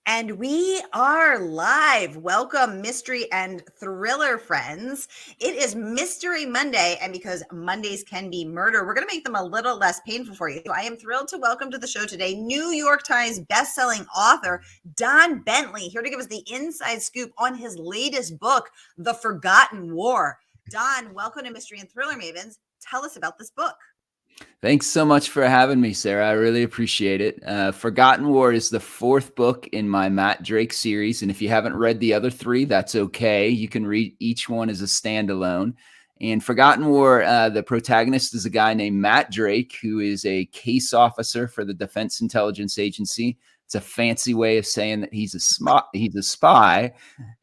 And we are live. Welcome, mystery and thriller friends. It is Mystery Monday, and because Mondays can be murder, we're going to make them a little less painful for you. So I am thrilled to welcome to the show today New York Times bestselling author Don Bentley, here to give us the inside scoop on his latest book, The Forgotten War. Don, welcome to Mystery and Thriller Mavens. Tell us about this book. Thanks so much for having me, Sarah. I really appreciate it. Forgotten War is the fourth book in my Matt Drake series. And if you haven't read the other three, that's okay. You can read each one as a standalone. And Forgotten War, the protagonist is a guy named Matt Drake, who is a case officer for the Defense Intelligence Agency. It's a fancy way of saying that he's a spy.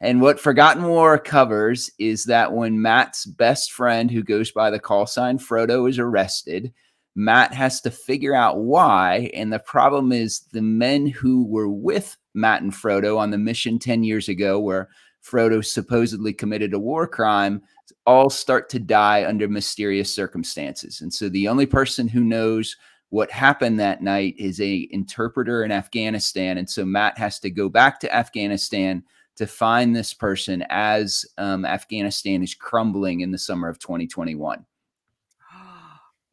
And what Forgotten War covers is that when Matt's best friend, who goes by the call sign Frodo, is arrested, Matt has to figure out why. And the problem is the men who were with Matt and Frodo on the mission 10 years ago, where Frodo supposedly committed a war crime, all start to die under mysterious circumstances. And so the only person who knows what happened that night is an interpreter in Afghanistan. And so Matt has to go back to Afghanistan to find this person as Afghanistan is crumbling in the summer of 2021.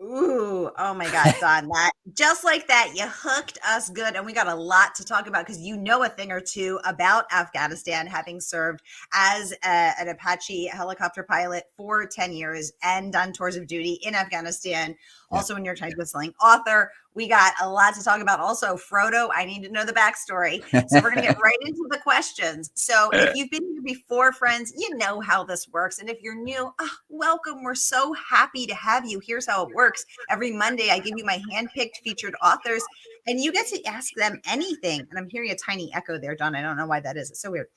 Ooh, oh my God, Don, that just like that, you hooked us good. And we got a lot to talk about because you know a thing or two about Afghanistan, having served as an Apache helicopter pilot for 10 years and done tours of duty in Afghanistan. Also, a New York Times bestselling author. We got a lot to talk about. Also, Frodo, I need to know the backstory. So we're going to get right into the questions. So if you've been here before, friends, you know how this works. And if you're new, welcome. We're so happy to have you. Here's how it works. Every Monday, I give you my handpicked featured authors, and you get to ask them anything. And I'm hearing a tiny echo there, Don. I don't know why that is. It's so weird.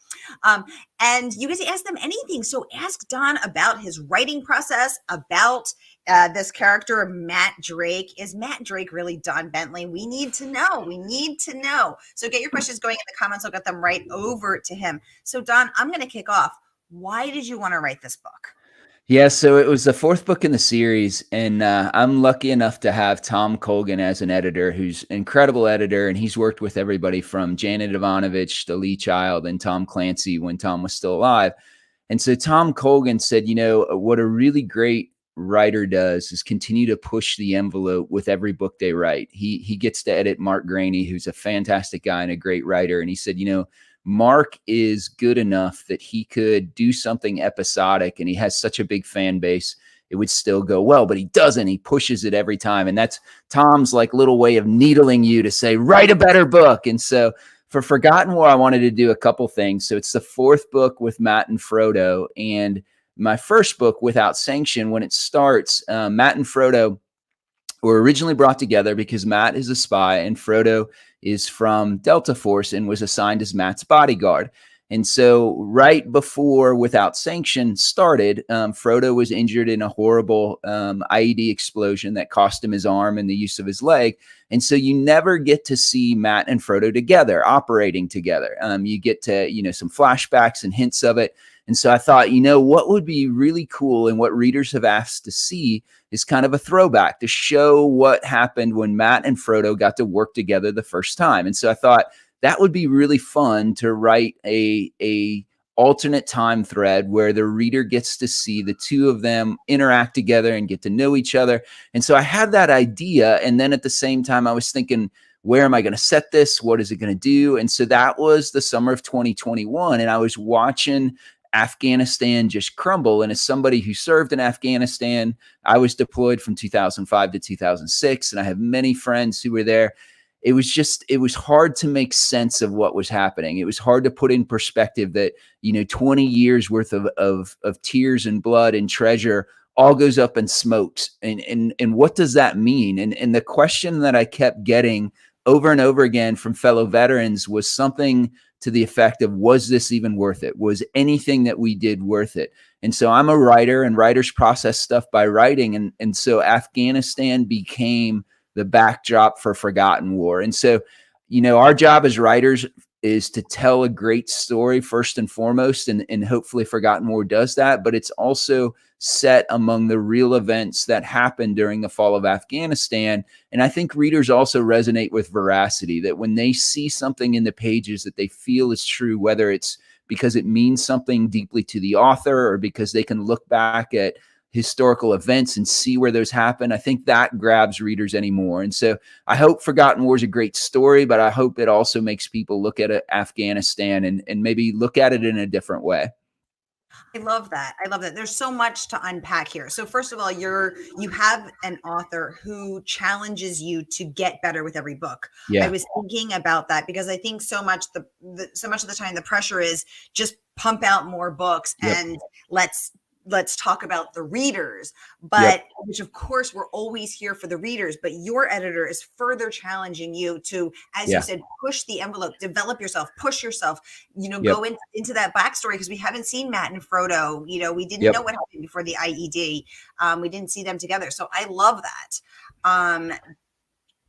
And you get to ask them anything. So ask Don about his writing process, about this character, Matt Drake. Is Matt Drake really Don Bentley? We need to know. We need to know. So get your questions going in the comments. I'll get them right over to him. So Don, I'm going to kick off. Why did you want to write this book? Yeah, so it was the fourth book in the series, and I'm lucky enough to have Tom Colgan as an editor, who's an incredible editor, and he's worked with everybody from Janet Ivanovich to Lee Child and Tom Clancy when Tom was still alive. And so Tom Colgan said, you know, what a really great writer does is continue to push the envelope with every book they write. He gets to edit Mark Graney, who's a fantastic guy and a great writer, and he said, you know, Mark is good enough that he could do something episodic, and he has such a big fan base, it would still go well, but he doesn't. He pushes it every time. And that's Tom's like little way of needling you to say, write a better book. And so for Forgotten War, I wanted to do a couple things. So it's the fourth book with Matt and Frodo. And my first book, Without Sanction, when it starts, Matt and Frodo were originally brought together because Matt is a spy and Frodo is from Delta Force and was assigned as Matt's bodyguard. And so right before Without Sanction started, Frodo was injured in a horrible IED explosion that cost him his arm and the use of his leg. And so you never get to see Matt and Frodo together, operating together. You get to, you know, some flashbacks and hints of it. And so I thought, you know, what would be really cool and what readers have asked to see is kind of a throwback to show what happened when Matt and Frodo got to work together the first time. And so I thought that would be really fun to write a alternate time thread where the reader gets to see the two of them interact together and get to know each other. And so I had that idea. And then at the same time, I was thinking, where am I going to set this? What is it going to do? And so that was the summer of 2021. And I was watching Afghanistan just crumble. And as somebody who served in Afghanistan, I was deployed from 2005 to 2006. And I have many friends who were there. It was hard to make sense of what was happening. It was hard to put in perspective that, you know, 20 years worth of tears and blood and treasure all goes up in smokes. And what does that mean? And the question that I kept getting over and over again from fellow veterans was something to the effect of, was this even worth it? Was anything that we did worth it? And so I'm a writer, and writers process stuff by writing. And so Afghanistan became the backdrop for Forgotten War. And so, you know, our job as writers is to tell a great story first and foremost, and hopefully Forgotten War does that, but it's also set among the real events that happened during the fall of Afghanistan. And I think readers also resonate with veracity, that when they see something in the pages that they feel is true, whether it's because it means something deeply to the author or because they can look back at historical events and see where those happen, I think that grabs readers anymore. And so I hope Forgotten War is a great story, but I hope it also makes people look at Afghanistan and maybe look at it in a different way. I love that. I love that. There's so much to unpack here. So first of all, you have an author who challenges you to get better with every book. I Yeah. was thinking about that because I think so much so much of the time the pressure is just pump out more books Yep. and let's talk about the readers, but Yep. which of course we're always here for the readers, but your editor is further challenging you to, as Yeah. you said, push the envelope, develop yourself, push yourself, Yep. go into that backstory, because we haven't seen Matt and Frodo, we didn't Yep. know what happened before the IED. We didn't see them together. So I love that.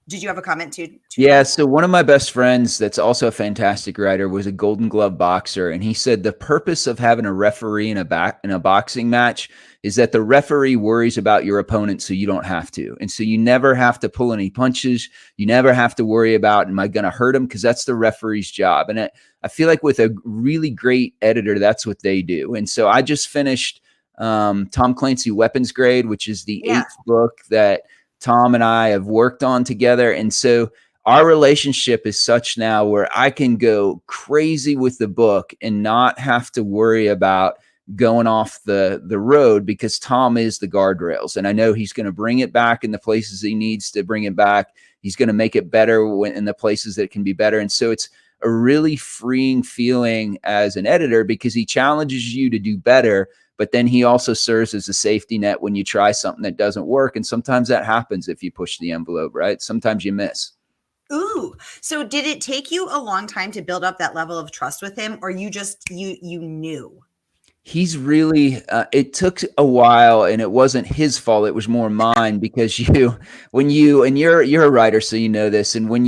Did you have a comment to Yeah, so one of my best friends that's also a fantastic writer was a Golden Glove boxer, and he said the purpose of having a referee in a boxing match is that the referee worries about your opponent so you don't have to. And so you never have to pull any punches. You never have to worry about, am I going to hurt him? Because that's the referee's job. And I feel like with a really great editor, that's what they do. And so I just finished Tom Clancy Weapons Grade, which is the 8th book that Tom and I have worked on together. And so our relationship is such now where I can go crazy with the book and not have to worry about going off the road, because Tom is the guardrails. And I know he's going to bring it back in the places he needs to bring it back. He's going to make it better in the places that can be better. And so it's a really freeing feeling as an editor, because he challenges you to do better, but then he also serves as a safety net when you try something that doesn't work. And sometimes that happens if you push the envelope, right? Sometimes you miss. Ooh, so did it take you a long time to build up that level of trust with him, or you just, you knew? He's really, it took a while, and it wasn't his fault. It was more mine, because and you're a writer, so you know this. And when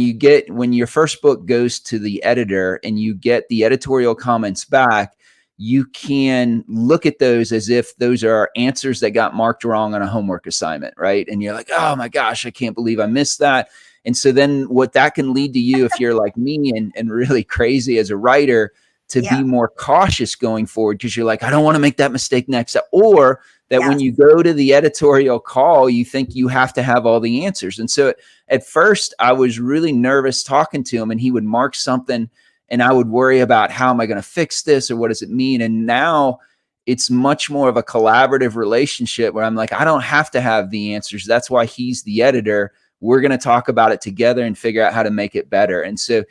your first book goes to the editor and you get the editorial comments back, you can look at those as if those are answers that got marked wrong on a homework assignment, right? And you're like, oh my gosh, I can't believe I missed that. And so then what that can lead to you, if you're like me and really crazy as a writer, to be more cautious going forward, because you're like, I don't want to make that mistake next. Or that when you go to the editorial call, you think you have to have all the answers. And so at first I was really nervous talking to him, and he would mark something and I would worry about, how am I going to fix this, or what does it mean? And now it's much more of a collaborative relationship where I'm like, I don't have to have the answers. That's why he's the editor. We're going to talk about it together and figure out how to make it better. And so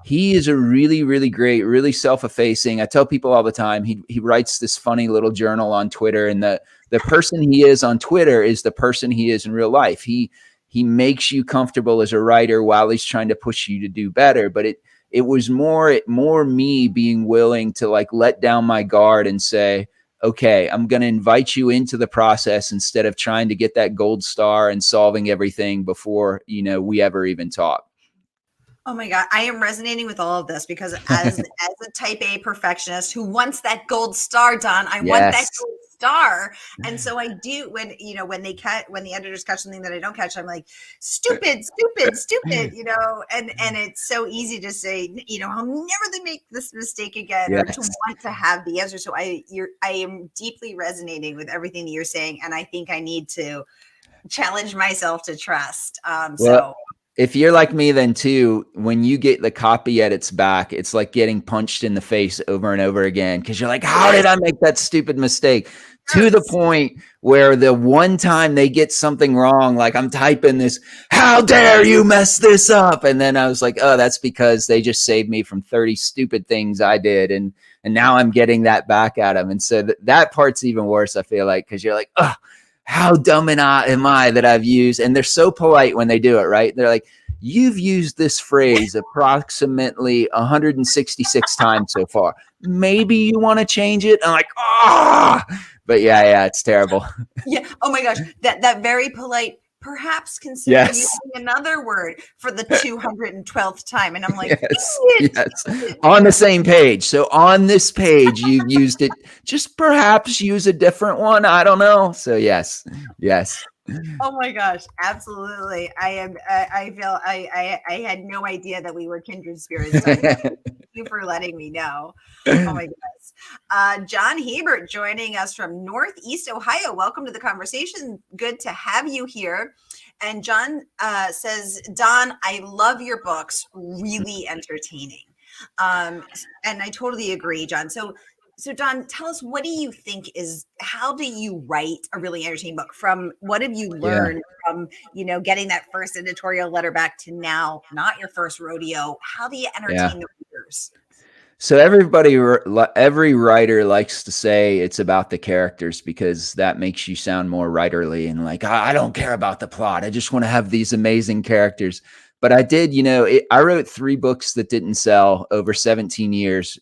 he is a really, really great, really self-effacing. I tell people all the time, he writes this funny little journal on Twitter, and the person he is on Twitter is the person he is in real life. He makes you comfortable as a writer while he's trying to push you to do better. But it was more me being willing to like let down my guard and say, okay, I'm going to invite you into the process instead of trying to get that gold star and solving everything before, we ever even talk. Oh my God, I am resonating with all of this, because as a type A perfectionist who wants that gold star, Don, I want that gold star. And so I do, when the editors catch something that I don't catch, I'm like, stupid, and it's so easy to say, I'll never make this mistake again, or to want to have the answer. So I am deeply resonating with everything that you're saying. And I think I need to challenge myself to trust. If you're like me, then too, when you get the copy edits back, it's like getting punched in the face over and over again, because you're like, how did I make that stupid mistake? To the point where the one time they get something wrong, like I'm typing this, how dare you mess this up? And then I was like, oh, that's because they just saved me from 30 stupid things I did. And now I'm getting that back at them. And so that part's even worse, I feel like, because you're like, oh, how dumb am I that I've used, and they're so polite when they do it, right? They're like, you've used this phrase approximately 166 times so far. Maybe you want to change it. I'm like, but yeah, it's terrible. Yeah. Oh my gosh. That very polite, perhaps consider using Yes. another word for the 212th time. And I'm like, Yes. dang Yes. it. On the same page. So on this page, you used it. Just perhaps use a different one. I don't know. So yes. Yes. Oh my gosh, absolutely. I am. I feel. I had no idea that we were kindred spirits on that. Thank you for letting me know. Oh my goodness. John Hebert joining us from Northeast Ohio. Welcome to the conversation. Good to have you here. And John says, Don, I love your books. Really entertaining. And I totally agree, John. So Don, tell us, what do you think how do you write a really entertaining book? From what have you Yeah. learned from, getting that first editorial letter back to now, not your first rodeo? How do you Yeah. entertain the readers? So every writer likes to say it's about the characters because that makes you sound more writerly and like, I don't care about the plot. I just want to have these amazing characters. But I did, I wrote 3 books that didn't sell over 17 years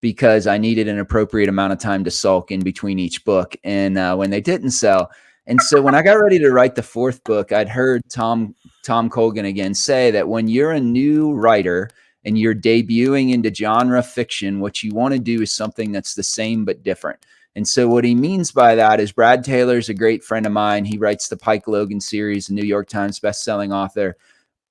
because I needed an appropriate amount of time to sulk in between each book. And when they didn't sell, and so when I got ready to write the 4th book, I'd heard Tom Colgan again say that when you're a new writer and you're debuting into genre fiction, what you want to do is something that's the same but different. And so what he means by that is Brad Taylor's a great friend of mine. He writes the Pike Logan series, a New York Times bestselling author.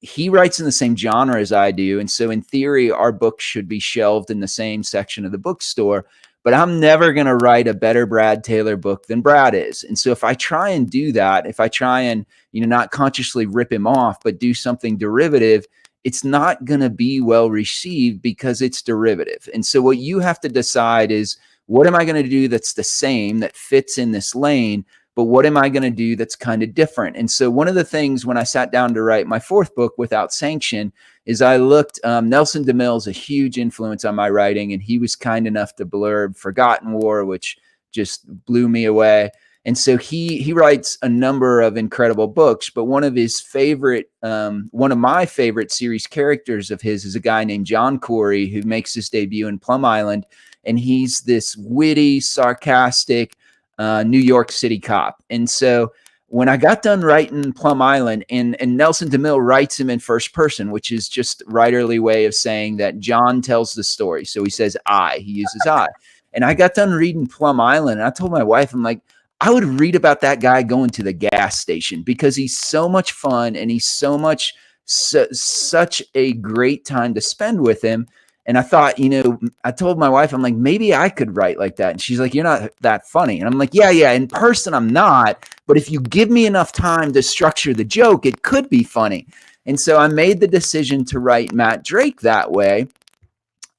He writes in the same genre as I do. And so in theory, our books should be shelved in the same section of the bookstore. But I'm never going to write a better Brad Taylor book than Brad is. And so if I try and do that, if I try and, not consciously rip him off, but do something derivative, it's not going to be well received because it's derivative. And so what you have to decide is, what am I going to do that's the same, that fits in this lane? But what am I going to do that's kind of different? And so one of the things when I sat down to write my 4th book, Without Sanction, is I looked, Nelson DeMille's a huge influence on my writing, and he was kind enough to blurb Forgotten War, which just blew me away. And so he writes a number of incredible books, but one of my favorite series characters of his is a guy named John Corey, who makes his debut in Plum Island. And he's this witty, sarcastic New York City cop. And so when I got done writing Plum Island, and Nelson DeMille writes him in first person, which is just writerly way of saying that John tells the story. So he says he uses I. And I got done reading Plum Island, and I told my wife, I'm like, I would read about that guy going to the gas station because he's so much fun and he's such a great time to spend with him. And I thought, I told my wife, I'm like, maybe I could write like that. And she's like, you're not that funny. And I'm like, yeah. In person, I'm not. But if you give me enough time to structure the joke, it could be funny. And so I made the decision to write Matt Drake that way,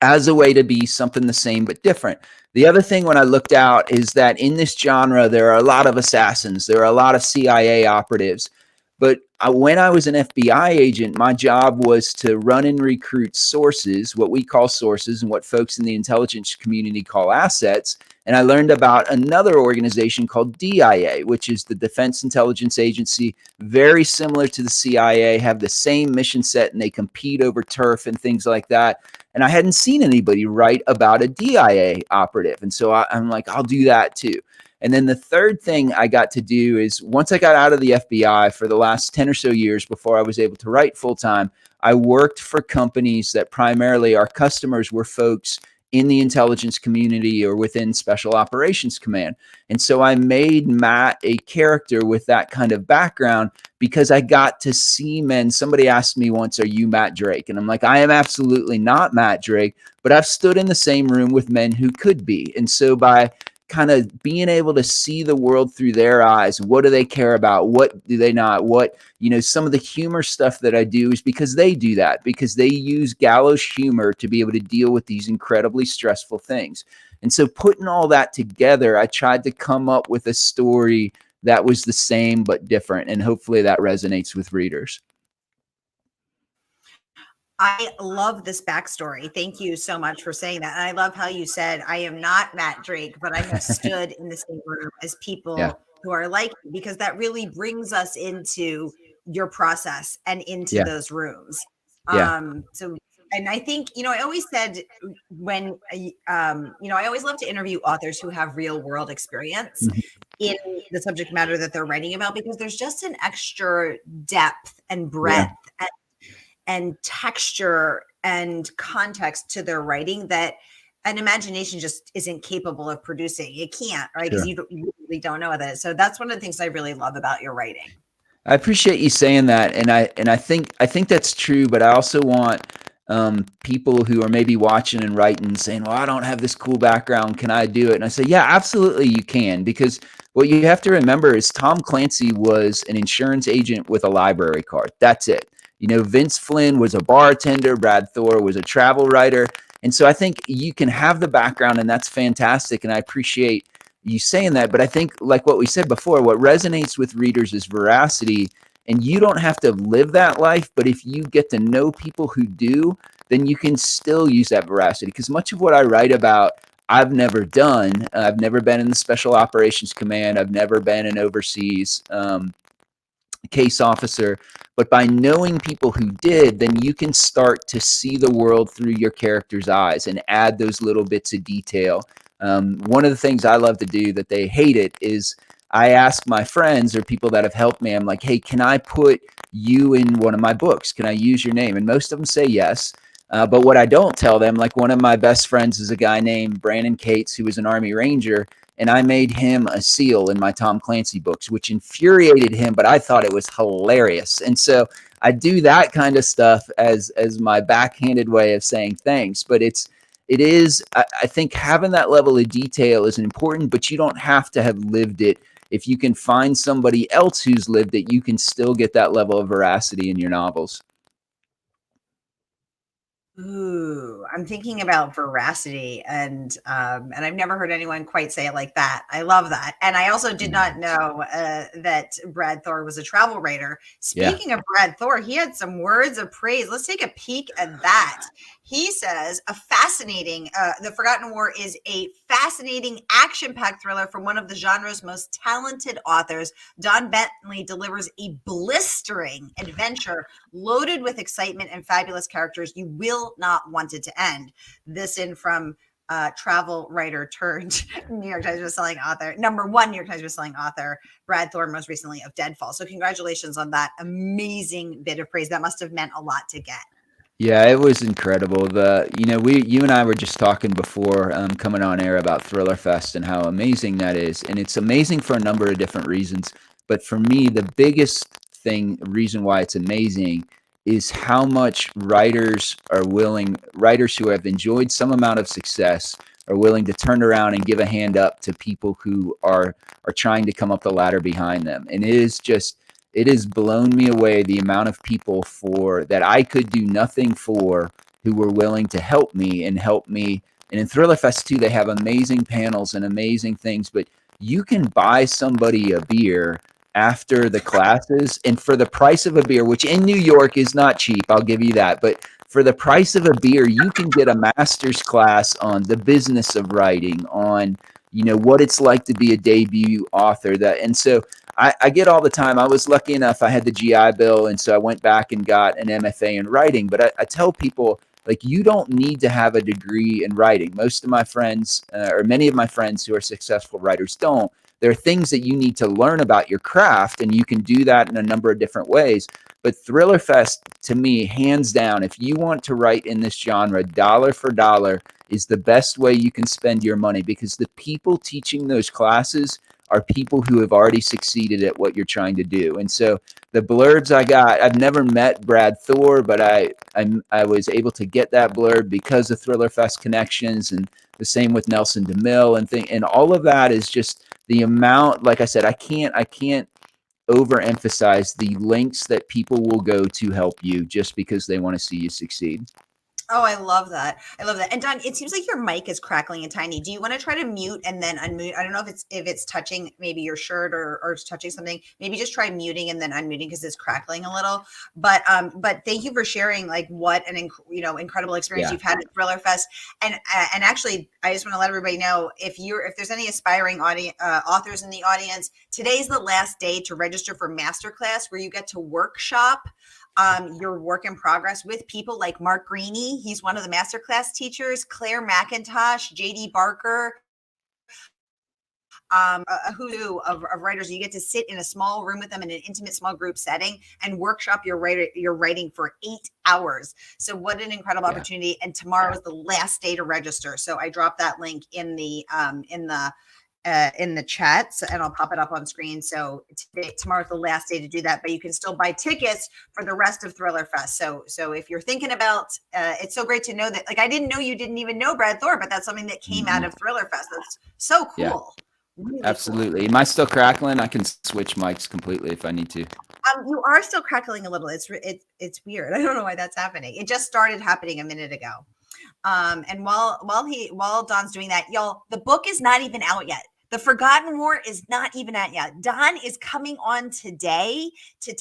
as a way to be something the same but different. The other thing when I looked out is that in this genre, there are a lot of assassins. There are a lot of CIA operatives. But when I was an FBI agent, my job was to run and recruit sources, what we call sources and what folks in the intelligence community call assets. And I learned about another organization called DIA, which is the Defense Intelligence Agency, very similar to the CIA, have the same mission set, and they compete over turf and things like that. And I hadn't seen anybody write about a DIA operative. And so I'm like, I'll do that too. And then the third thing I got to do is, once I got out of the FBI for the last 10 or so years before I was able to write full time, I worked for companies that primarily our customers were folks in the intelligence community or within Special Operations Command. And so I made Matt a character with that kind of background because I got to see men. Somebody asked me once, are you Matt Drake? And I'm like, I am absolutely not Matt Drake, but I've stood in the same room with men who could be. And so by kind of being able to see the world through their eyes, what do they care about? What do they not? Some of the humor stuff that I do is because they do that, because they use gallows humor to be able to deal with these incredibly stressful things. And so putting all that together, I tried to come up with a story that was the same but different. And hopefully that resonates with readers. I love this backstory. Thank you so much for saying that. And I love how you said, I am not Matt Drake, but I have stood in the same room as people Yeah. who are like you, because that really brings us into your process and into Yeah. those rooms. Yeah. And I think, I always said when, I always love to interview authors who have real world experience, Mhm. in the subject matter that they're writing about, because there's just an extra depth and Yeah, breadth and texture and context to their writing that an imagination just isn't capable of producing. It can't, right? Because sure. you really don't know that. So that's one of the things I really love about your writing. I appreciate you saying that, and I think that's true. But I also want people who are maybe watching and writing, saying, "Well, I don't have this cool background. Can I do it?" And I say, "Yeah, absolutely, you can." Because what you have to remember is Tom Clancy was an insurance agent with a library card. That's it. You know, Vince Flynn was a bartender. Brad Thor was a travel writer. And so I think you can have the background, and that's fantastic. And I appreciate you saying that. But I think, like what we said before, what resonates with readers is veracity. And you don't have to live that life, but if you get to know people who do, then you can still use that veracity. Because much of what I write about, I've never done. I've never been in the Special Operations Command. I've never been an overseas case officer. But by knowing people who did, then you can start to see the world through your character's eyes and add those little bits of detail. One of the things I love to do that they hate it is I ask my friends or people that have helped me, I'm like, hey, can I put you in one of my books? Can I use your name? And most of them say yes. But what I don't tell them, like one of my best friends is a guy named Brandon Cates, who was an Army Ranger, and I made him a SEAL in my Tom Clancy books, which infuriated him, but I thought it was hilarious. And so I do that kind of stuff as my backhanded way of saying thanks. But it is I think having that level of detail is important, but you don't have to have lived it. If you can find somebody else who's lived it, you can still get that level of veracity in your novels. Ooh, I'm thinking about veracity, and I've never heard anyone quite say it like that. I love that, and I also did not know that Brad Thor was a travel writer. Yeah. Speaking of Brad Thor, he had some words of praise. Let's take a peek at that. He says, "A fascinating, The Forgotten War is a fascinating, action-packed thriller from one of the genre's most talented authors. Don Bentley delivers a blistering adventure loaded with excitement and fabulous characters. You will not want it to end." This in from travel writer turned New York Times bestselling author, #1 New York Times bestselling author, Brad Thor, most recently of Deadfall. So congratulations on that amazing bit of praise. That must have meant a lot to get. Yeah, it was incredible. You and I were just talking before coming on air about Thriller Fest and how amazing that is, and it's amazing for a number of different reasons. But for me, the biggest reason why it's amazing, is how much writers who have enjoyed some amount of success are willing to turn around and give a hand up to people who are trying to come up the ladder behind them, and it has blown me away the amount of people for that I could do nothing for, who were willing to help me and help me. And in Thriller Fest too, they have amazing panels and amazing things, but you can buy somebody a beer after the classes, and for the price of a beer, which in New York is not cheap, I'll give you that, but for the price of a beer, you can get a master's class on the business of writing, on what it's like to be a debut author. And so I get all the time. I was lucky enough, I had the GI Bill, and so I went back and got an MFA in writing. But I tell people, like, you don't need to have a degree in writing. Most of my friends, or many of my friends who are successful writers, don't. There are things that you need to learn about your craft, and you can do that in a number of different ways. But Thriller Fest, to me, hands down, if you want to write in this genre, dollar for dollar, is the best way you can spend your money, because the people teaching those classes are people who have already succeeded at what you're trying to do. And so the blurbs I got, I've never met Brad Thor, but I was able to get that blurb because of Thriller Fest connections, and the same with Nelson DeMille and all of that is just the amount. Like I said, I can't overemphasize the lengths that people will go to help you just because they want to see you succeed. Oh, I love that. I love that. And Don, it seems like your mic is crackling and tiny. Do you want to try to mute and then unmute? I don't know if it's touching maybe your shirt or it's touching something. Maybe just try muting and then unmuting because it's crackling a little. But thank you for sharing like what an incredible experience Yeah. you've had at Thriller Fest. And actually, I just want to let everybody know, if there's any aspiring authors in the audience, today's the last day to register for masterclass, where you get to workshop your work in progress with people like Mark Greaney. He's one of the masterclass teachers, Claire McIntosh, JD Barker, a who's who of writers. You get to sit in a small room with them in an intimate small group setting and workshop your writing for 8 hours. So what an incredible opportunity. And tomorrow is the last day to register. So I dropped that link in the chat, and I'll pop it up on screen. So tomorrow's the last day to do that, but you can still buy tickets for the rest of Thriller Fest. So if you're thinking about, it's so great to know that, like, I didn't know you didn't even know Brad Thor, but that's something that came out of Thriller Fest. That's so cool. Yeah. Really absolutely. Cool. Am I still crackling? I can switch mics completely if I need to. You are still crackling a little. It's weird. I don't know why that's happening. It just started happening a minute ago. And while Don's doing that, y'all, the book is not even out yet. The Forgotten War is not even out yet. Don is coming on today to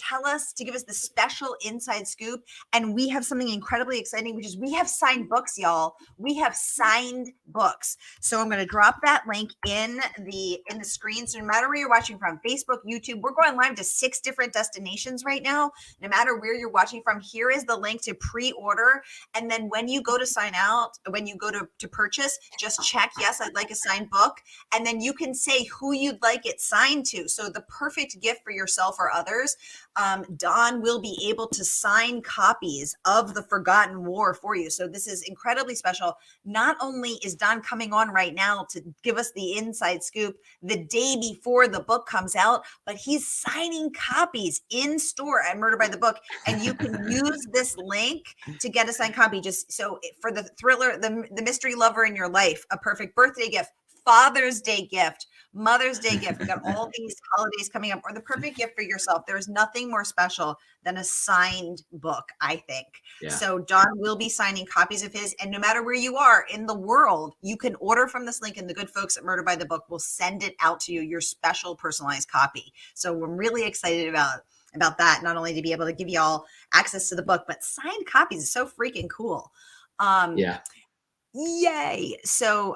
give us the special inside scoop. And we have something incredibly exciting, which is we have signed books, y'all. We have signed books. So I'm going to drop that link in the screen. So no matter where you're watching from, Facebook, YouTube, we're going live to 6 different destinations right now. No matter where you're watching from, here is the link to pre-order. And then when you go to sign out, when you go to purchase, just check, yes, I'd like a signed book. And then you can say who you'd like it signed to. So the perfect gift for yourself or others. Don will be able to sign copies of The Forgotten War for you. So this is incredibly special. Not only is Don coming on right now to give us the inside scoop the day before the book comes out, but he's signing copies in store at Murder by the Book. And you can use this link to get a signed copy. Just so for the thriller, the mystery lover in your life, a perfect birthday gift, Father's Day gift, Mother's Day gift. We got all these holidays coming up, or the perfect gift for yourself. There's nothing more special than a signed book, I think. Yeah. So Don will be signing copies of his, and no matter where you are in the world, you can order from this link, and the good folks at Murder by the Book will send it out to you, your special personalized copy. So we're really excited about that, not only to be able to give you all access to the book, but signed copies is so freaking cool. Yeah. Yay. So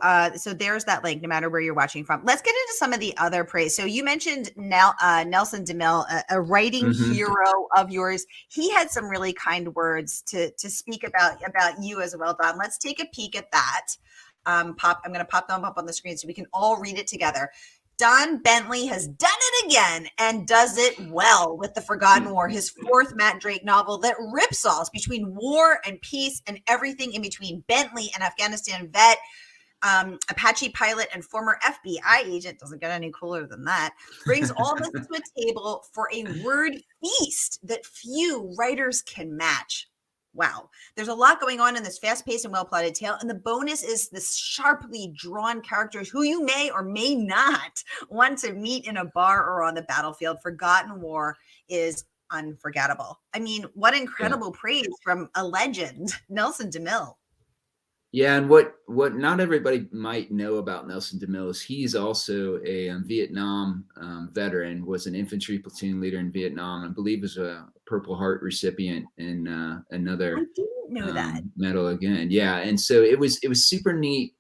there's that link, no matter where you're watching from. Let's get into some of the other praise. So you mentioned Nelson DeMille, a writing hero of yours. He had some really kind words to speak about you as well, Don. Let's take a peek at that. I'm going to pop them up on the screen so we can all read it together. Don Bentley has done it again and does it well with The Forgotten War, his 4th Matt Drake novel that ripsaws between war and peace and everything in between. Bentley, an Afghanistan vet, Apache pilot, and former FBI agent, doesn't get any cooler than that, brings all this to a table for a word feast that few writers can match. Wow. There's a lot going on in this fast-paced and well-plotted tale, and the bonus is this sharply drawn characters who you may or may not want to meet in a bar or on the battlefield. Forgotten War is unforgettable. I mean, what incredible praise from a legend, Nelson DeMille. Yeah, and what not everybody might know about Nelson DeMille is he's also a Vietnam veteran, was an infantry platoon leader in Vietnam, and I believe was a Purple Heart recipient in another I didn't know that. medal again. Yeah, and so it was super neat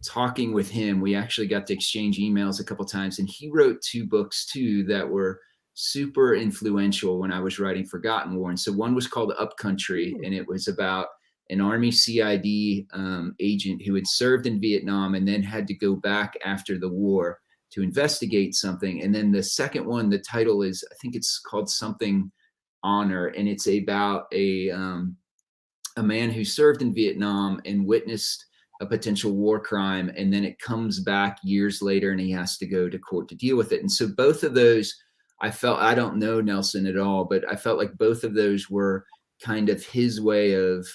talking with him. We actually got to exchange emails a couple times, and he wrote 2 books too that were super influential when I was writing Forgotten War. And so one was called Upcountry, and it was about an Army CID agent who had served in Vietnam and then had to go back after the war to investigate something. And then the second one, the title is, I think it's called something Honor, and it's about a man who served in Vietnam and witnessed a potential war crime, and then it comes back years later and he has to go to court to deal with it. And so both of those, I felt, I don't know Nelson at all, but I felt like both of those were kind of his way of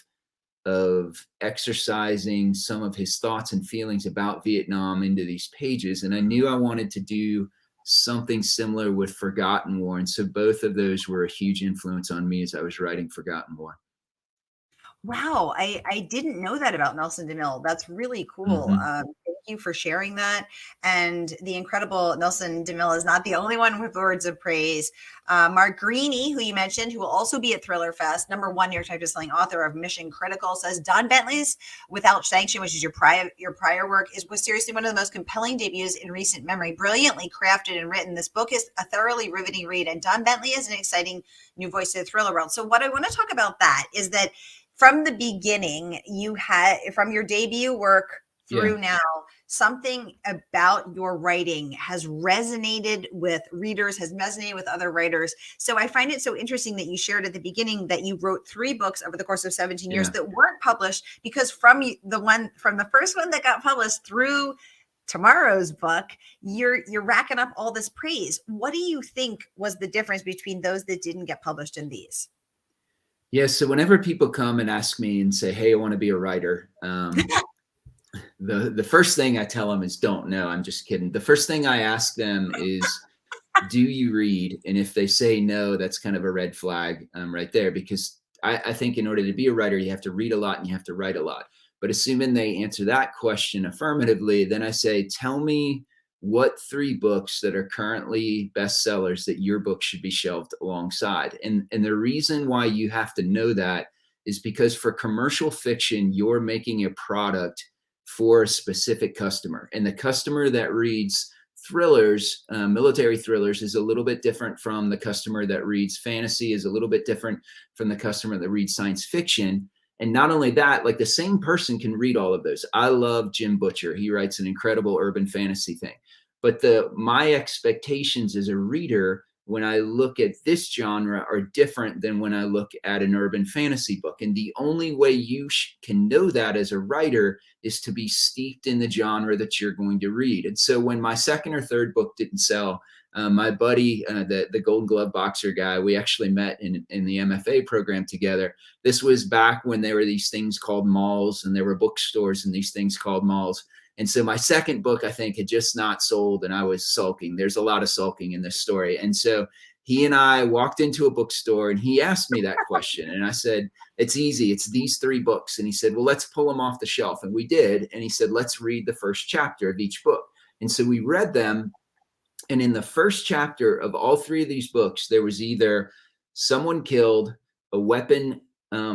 exercising some of his thoughts and feelings about Vietnam into these pages. And I knew I wanted to do something similar with Forgotten War. And so both of those were a huge influence on me as I was writing Forgotten War. Wow, I didn't know that about Nelson DeMille. That's really cool. Thank you for sharing that. And the incredible Nelson DeMille is not the only one with words of praise. Mark Greaney, who you mentioned, who will also be at Thriller Fest, #1 New York Times bestselling author of Mission Critical, says Don Bentley's Without Sanction, which is your prior work, was seriously one of the most compelling debuts in recent memory. Brilliantly crafted and written, this book is a thoroughly riveting read, and Don Bentley is an exciting new voice to the thriller world. So what I want to talk about that is that from the beginning, you had, from your debut work through now, something about your writing has resonated with readers, has resonated with other writers. So I find it so interesting that you shared at the beginning that you wrote 3 books over the course of 17 years that weren't published, because from the first one that got published through tomorrow's book, you're racking up all this praise. What do you think was the difference between those that didn't get published and these? Yeah. So whenever people come and ask me and say, "Hey, I want to be a writer," the first thing I tell them is, "Don't know." I'm just kidding. The first thing I ask them is, "Do you read?" And if they say no, that's kind of a red flag right there, because I think in order to be a writer, you have to read a lot and you have to write a lot. But assuming they answer that question affirmatively, then I say, "Tell me what 3 books that are currently bestsellers that your book should be shelved alongside." And the reason why you have to know that is because for commercial fiction, you're making a product for a specific customer. And the customer that reads thrillers, military thrillers, is a little bit different from the customer that reads fantasy, is a little bit different from the customer that reads science fiction. And not only that, like the same person can read all of those. I love Jim Butcher. He writes an incredible urban fantasy thing. But my expectations as a reader when I look at this genre are different than when I look at an urban fantasy book. And the only way you can know that as a writer is to be steeped in the genre that you're going to read. And so when my second or third book didn't sell, my buddy, the Gold Glove boxer guy, we actually met in the MFA program together. This was back when there were these things called malls, and there were bookstores and these things called malls. And so my second book, I think, had just not sold, and I was sulking. There's a lot of sulking in this story. And so he and I walked into a bookstore, and he asked me that question. And I said, "It's easy. It's these 3 books." And he said, "Well, let's pull them off the shelf." And we did. And he said, "Let's read the first chapter of each book." And so we read them. And in the first chapter of all 3 of these books, there was either someone killed, a weapon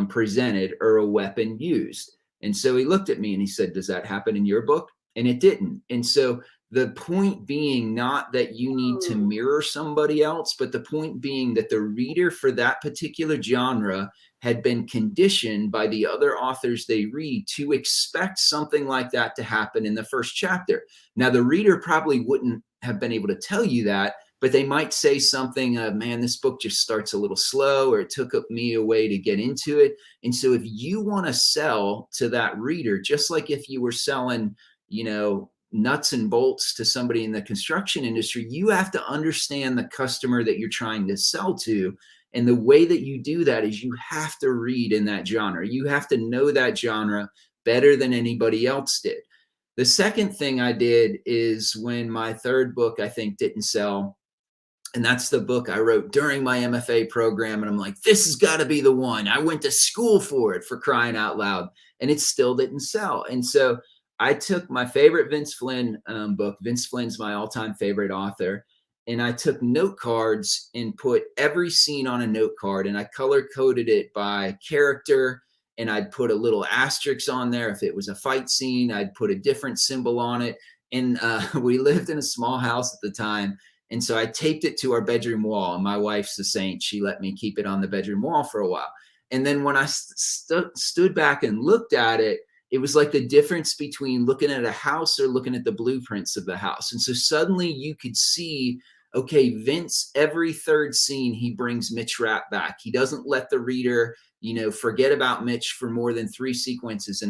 presented, or a weapon used. And so he looked at me and he said, "Does that happen in your book?" And it didn't. And so the point being not that you need to mirror somebody else, but the point being that the reader for that particular genre had been conditioned by the other authors they read to expect something like that to happen in the first chapter. Now, the reader probably wouldn't have been able to tell you that, but they might say something of, "Man, this book just starts a little slow," or "It took me a way to get into it." And so if you want to sell to that reader, just like if you were selling, nuts and bolts to somebody in the construction industry, you have to understand the customer that you're trying to sell to. And the way that you do that is you have to read in that genre. You have to know that genre better than anybody else did. The second thing I did is when my third book, I think, didn't sell, and that's the book I wrote during my MFA program. And I'm like, this has got to be the one. I went to school for it, for crying out loud. And it still didn't sell. And so I took my favorite Vince Flynn book. Vince Flynn's my all-time favorite author. And I took note cards and put every scene on a note card, and I color-coded it by character. And I'd put a little asterisk on there. If it was a fight scene, I'd put a different symbol on it. And we lived in a small house at the time. And so I taped it to our bedroom wall. And my wife's a saint. She let me keep it on the bedroom wall for a while. And then when I stood back and looked at it, it was like the difference between looking at a house or looking at the blueprints of the house. And so suddenly you could see, okay, Vince, every third scene, he brings Mitch Rapp back. He doesn't let the reader, forget about Mitch for more than 3 sequences.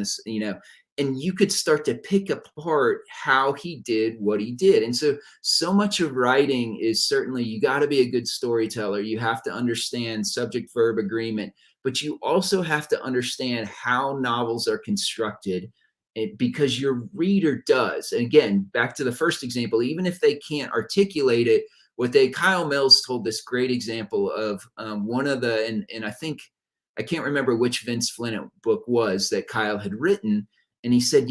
And you could start to pick apart how he did what he did. And so much of writing is certainly, you got to be a good storyteller. You have to understand subject verb agreement, but you also have to understand how novels are constructed, because your reader does. And again, back to the first example, even if they can't articulate it, Kyle Mills told this great example of one of the, and I think, I can't remember which Vince Flynn book was that Kyle had written. And he said,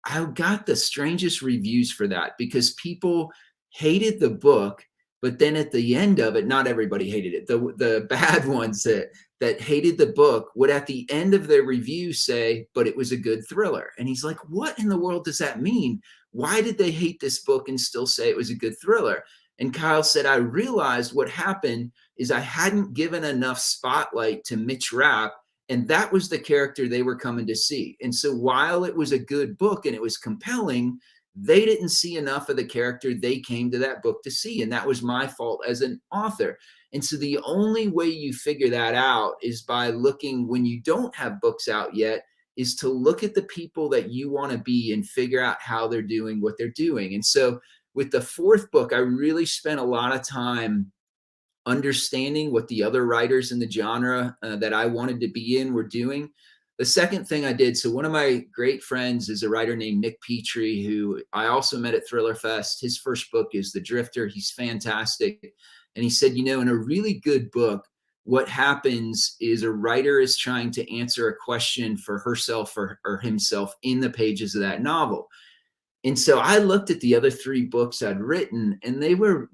I got the strangest reviews for that, because people hated the book, but then at the end of it, not everybody hated it. The bad ones that hated the book would at the end of their review say, "But it was a good thriller." And he's like, what in the world does that mean? Why did they hate this book and still say it was a good thriller? And Kyle said, I realized what happened is I hadn't given enough spotlight to Mitch Rapp, And that was the character they were coming to see. And so while it was a good book and it was compelling, they didn't see enough of the character they came to that book to see. And that was my fault as an author. And so the only way you figure that out is by looking, when you don't have books out yet, is to look at the people that you want to be and figure out how they're doing what they're doing. And so with the fourth book, I really spent a lot of time understanding what the other writers in the genre that I wanted to be in were doing. The second thing I did, so one of my great friends is a writer named Nick Petrie, who I also met at Thriller Fest. His first book is The Drifter. He's fantastic. And he said, you know, in a really good book, what happens is a writer is trying to answer a question for herself or himself in the pages of that novel. And so I looked at the other three books I'd written, and they were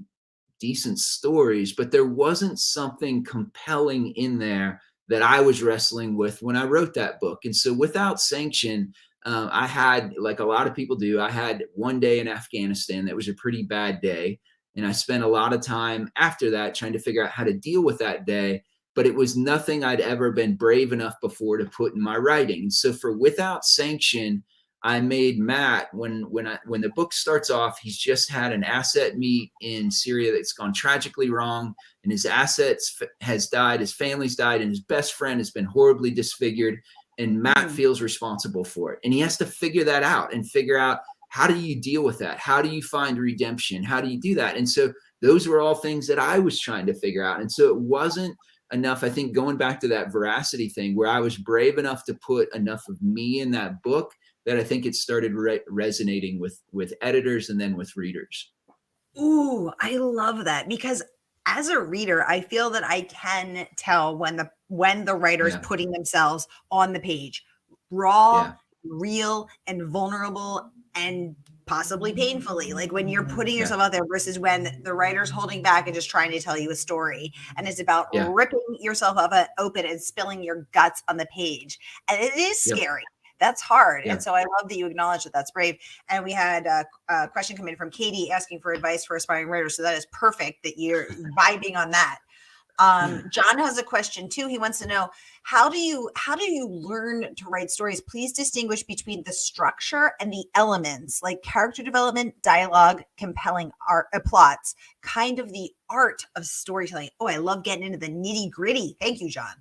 decent stories, but there wasn't something compelling in there that I was wrestling with when I wrote that book. And so Without Sanction, I had, like a lot of people do, I had one day in Afghanistan that was a pretty bad day. And I spent a lot of time after that trying to figure out how to deal with that day. But it was nothing I'd ever been brave enough before to put in my writing. And so for Without Sanction, I made Matt, when the book starts off, he's just had an asset meet in Syria that's gone tragically wrong, and his assets has died, his family's died, and his best friend has been horribly disfigured, and Matt feels responsible for it. And he has to figure that out and figure out, how do you deal with that? How do you find redemption? How do you do that? And so those were all things that I was trying to figure out. And so it wasn't enough, I think, going back to that veracity thing, where I was brave enough to put enough of me in that book, that I think it started resonating with editors and then with readers. Ooh, I love that, because as a reader, I feel that I can tell when the writer is putting themselves on the page, raw, real, and vulnerable, and possibly painfully, like when you're putting yourself out there, versus when the writer's holding back and just trying to tell you a story, and it's about ripping yourself up open and spilling your guts on the page. And it is scary. That's hard. And so I love that you acknowledge that that's brave. And we had a question come in from Katie asking for advice for aspiring writers. So that is perfect that you're vibing on that. John has a question too. He wants to know, how do you learn to write stories? Please distinguish between the structure and the elements, like character development, dialogue, compelling art, plots, kind of the art of storytelling. Oh, I love getting into the nitty gritty. Thank you, John.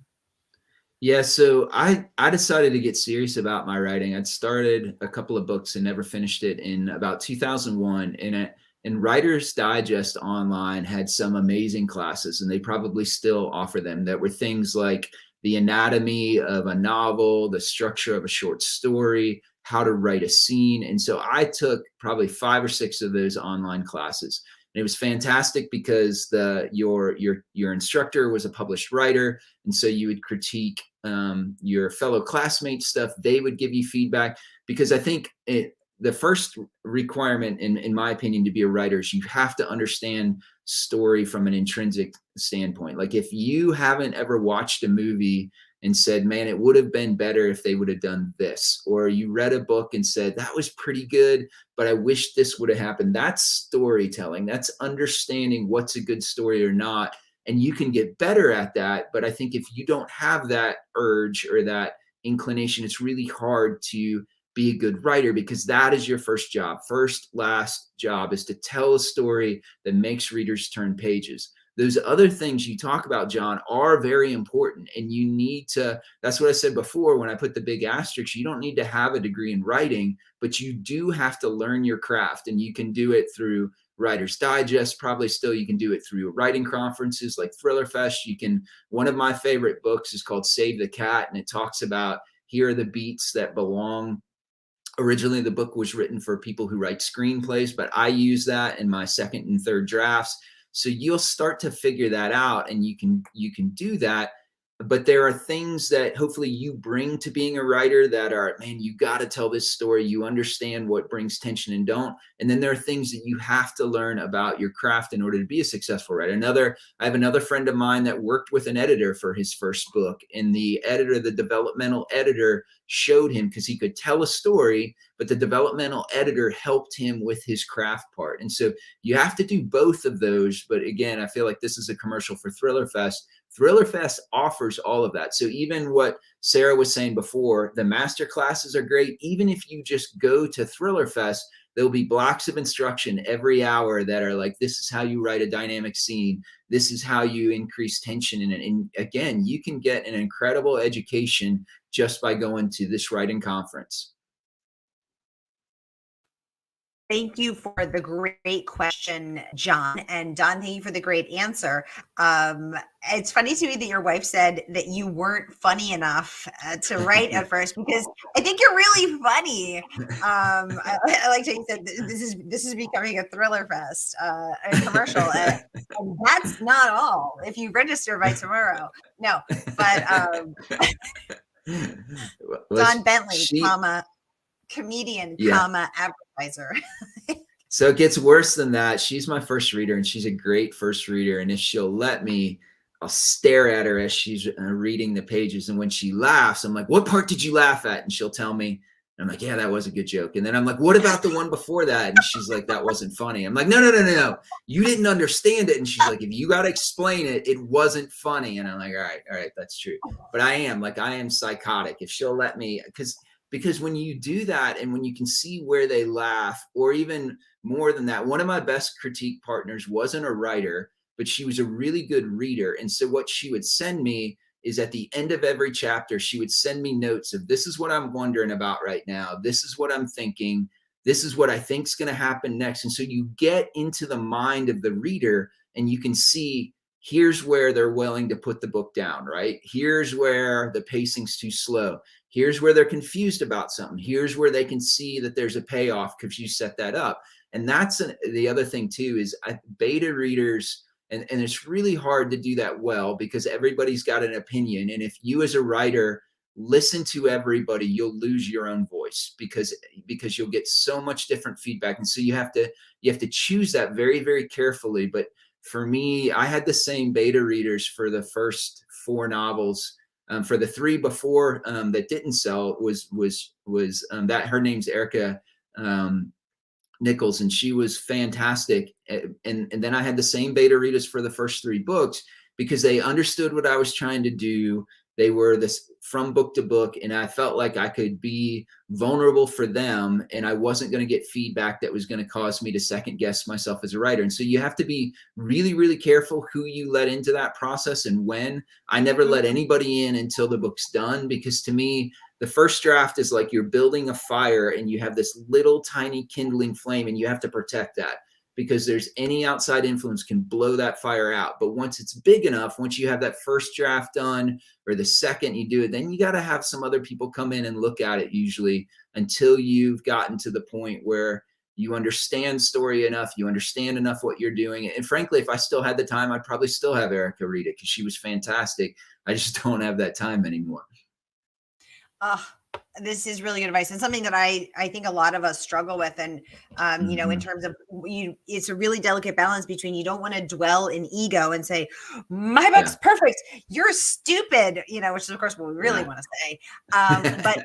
Yeah, so I decided to get serious about my writing. I'd started a couple of books and never finished it in about 2001. And Writer's Digest online had some amazing classes, and they probably still offer them, that were things like the anatomy of a novel, the structure of a short story, how to write a scene. And so I took probably 5 or 6 of those online classes. And it was fantastic because your instructor was a published writer, and so you would critique your fellow classmates' stuff. They would give you feedback, because I think the first requirement, in my opinion, to be a writer is you have to understand story from an intrinsic standpoint. Like, if you haven't ever watched a movie and said, man, it would have been better if they would have done this, or you read a book and said, that was pretty good, but I wish this would have happened. That's storytelling. That's understanding what's a good story or not. And you can get better at that. But I think if you don't have that urge or that inclination, it's really hard to be a good writer, because that is your first job. Last job is to tell a story that makes readers turn pages. Those other things you talk about, John, are very important. And you need to, that's what I said before when I put the big asterisk, you don't need to have a degree in writing, but you do have to learn your craft. And you can do it through Writer's Digest, probably still. You can do it through writing conferences like Thriller Fest. One of my favorite books is called Save the Cat, and it talks about, here are the beats that belong. Originally, the book was written for people who write screenplays, but I use that in my second and third drafts. So you'll start to figure that out, and you can do that. But there are things that hopefully you bring to being a writer that are, man, you got to tell this story. You understand what brings tension and don't. And then there are things that you have to learn about your craft in order to be a successful writer. I have another friend of mine that worked with an editor for his first book, and the developmental editor, showed him, because he could tell a story, but the developmental editor helped him with his craft part. And so you have to do both of those. But again, I feel like this is a commercial for Thriller Fest. Thriller Fest offers all of that. So even what Sara was saying before, the master classes are great. Even if you just go to Thriller Fest, there'll be blocks of instruction every hour that are like, this is how you write a dynamic scene. This is how you increase tension in it. And again, you can get an incredible education just by going to this writing conference. Thank you for the great question, John. And Don, thank you for the great answer. It's funny to me that your wife said that you weren't funny enough to write at first, because I think you're really funny. I like how you said this is becoming a Thriller Fest, a commercial. And that's not all. If you register by tomorrow. No, but Don Bentley, comedian, advertiser. So it gets worse than that. She's my first reader, and she's a great first reader. And if she'll let me, I'll stare at her as she's reading the pages. And when she laughs, I'm like, what part did you laugh at? And she'll tell me. And I'm like, yeah, that was a good joke. And then I'm like, what about the one before that? And she's like, that wasn't funny. I'm like, no. You didn't understand it. And she's like, if you got to explain it, it wasn't funny. And I'm like, all right, that's true. But I am psychotic. If she'll let me, because when you do that and when you can see where they laugh, or even more than that, one of my best critique partners wasn't a writer, but she was a really good reader. And so what she would send me is at the end of every chapter, she would send me notes of, this is what I'm wondering about right now. This is what I'm thinking. This is what I think is going to happen next. And so you get into the mind of the reader and you can see, here's where they're willing to put the book down, right? Here's where the pacing's too slow. Here's where they're confused about something. Here's where they can see that there's a payoff because you set that up. And that's the other thing too, is beta readers, and it's really hard to do that well because everybody's got an opinion. And if you as a writer listen to everybody, you'll lose your own voice because you'll get so much different feedback. And so you have to choose that very, very carefully. But for me, I had the same beta readers for the first 4 novels. For the 3 before that didn't sell was that her name's Erica Nichols, and she was fantastic. And then I had the same beta readers for the first 3 books because they understood what I was trying to do. They were this from book to book, and I felt like I could be vulnerable for them, and I wasn't going to get feedback that was going to cause me to second guess myself as a writer. And so you have to be really, really careful who you let into that process and when. I never let anybody in until the book's done, because to me, the first draft is like you're building a fire and you have this little tiny kindling flame and you have to protect that, because there's any outside influence can blow that fire out. But once it's big enough, once you have that first draft done, or the second you do it, then you got to have some other people come in and look at it, usually, until you've gotten to the point where you understand story enough, you understand enough what you're doing. And frankly, if I still had the time, I'd probably still have Erica read it because she was fantastic. I just don't have that time anymore. This is really good advice, and something that I think a lot of us struggle with. And, you know, in terms of it's a really delicate balance between, you don't want to dwell in ego and say, my book's perfect, you're stupid, you know, which is of course what we really want to say. But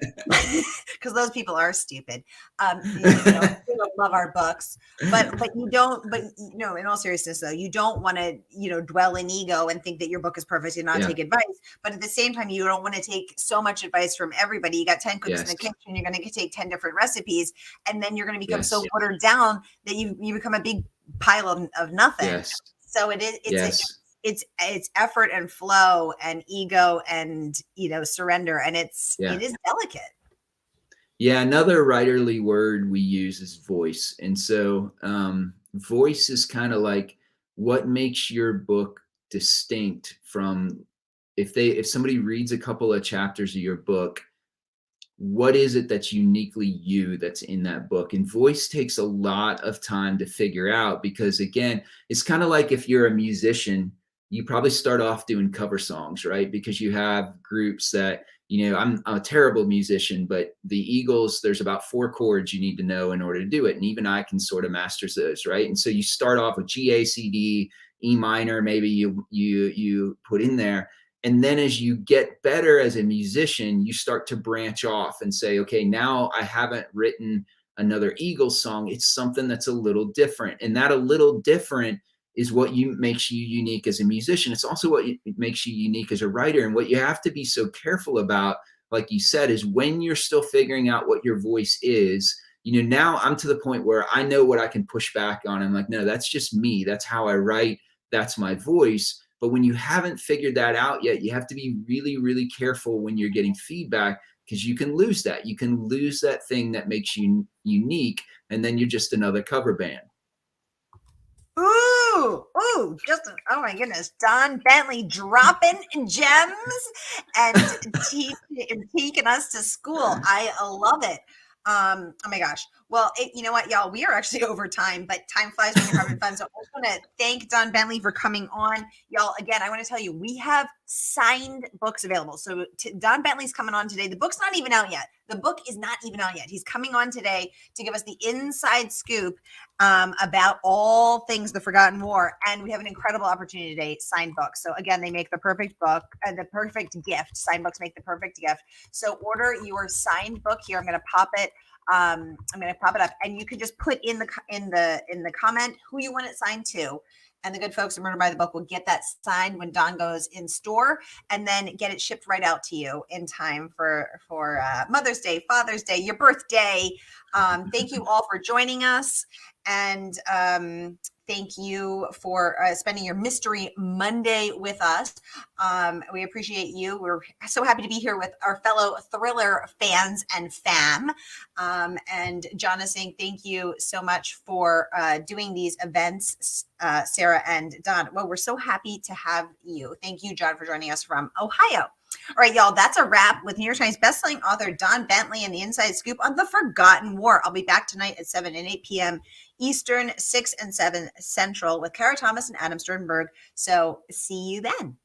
because those people are stupid, you know, we don't love our books, but you don't, but you know, in all seriousness though, you don't want to, you know, dwell in ego and think that your book is perfect and not take advice. But at the same time, you don't want to take so much advice from everybody. You got 10 cooks in the kitchen, you're going to take 10 different recipes, and then you're going to become so watered down that you become a big pile of nothing. So it's effort and flow and ego and, you know, surrender, and it is delicate. Yeah, another writerly word we use is voice. And so voice is kind of like what makes your book distinct from, if somebody reads a couple of chapters of your book, what is it that's uniquely you that's in that book? And voice takes a lot of time to figure out, because again, it's kind of like if you're a musician, you probably start off doing cover songs, right? Because you have groups that, you know, I'm a terrible musician, but the Eagles, there's about 4 chords you need to know in order to do it. And even I can sort of master those, right? And so you start off with G, A, C, D, E minor, maybe you put in there. And then as you get better as a musician, you start to branch off and say, okay, now I haven't written another Eagles song. It's something that's a little different. And that a little different is what makes you unique as a musician. It's also what makes you unique as a writer. And what you have to be so careful about, like you said, is when you're still figuring out what your voice is. Now I'm to the point where I know what I can push back on. I'm like, no, that's just me. That's how I write. That's my voice. But when you haven't figured that out yet, you have to be really, really careful when you're getting feedback, because you can lose that. You can lose that thing that makes you unique, and then you're just another cover band. Ooh, oh my goodness. Don Bentley dropping gems and taking us to school. I love it. Oh my gosh. Well, you know what, y'all, we are actually over time, but time flies when you're having fun. So I just want to thank Don Bentley for coming on. Y'all, again, I want to tell you, we have signed books available. So Don Bentley's coming on today. The book's not even out yet. The book is not even out yet. He's coming on today to give us the inside scoop about all things the Forgotten War. And we have an incredible opportunity today, signed books. So again, they make the perfect book, the perfect gift. Signed books make the perfect gift. So order your signed book here. I'm going to pop it. I'm going to pop it up, and you can just put in the comment who you want it signed to. And the good folks at Murder by the Book will get that signed when Don goes in store, and then get it shipped right out to you in time for Mother's Day, Father's Day, your birthday. Thank you all for joining us. And thank you for spending your Mystery Monday with us. We appreciate you. We're so happy to be here with our fellow thriller fans and fam. And John is saying thank you so much for doing these events, Sara and Don. Well, we're so happy to have you. Thank you, John, for joining us from Ohio. All right, y'all, that's a wrap with New York Times bestselling author Don Bentley and the Inside Scoop on the Forgotten War. I'll be back tonight at 7 and 8 p.m. Eastern, 6 and 7 Central with Kara Thomas and Adam Sternberg. So see you then.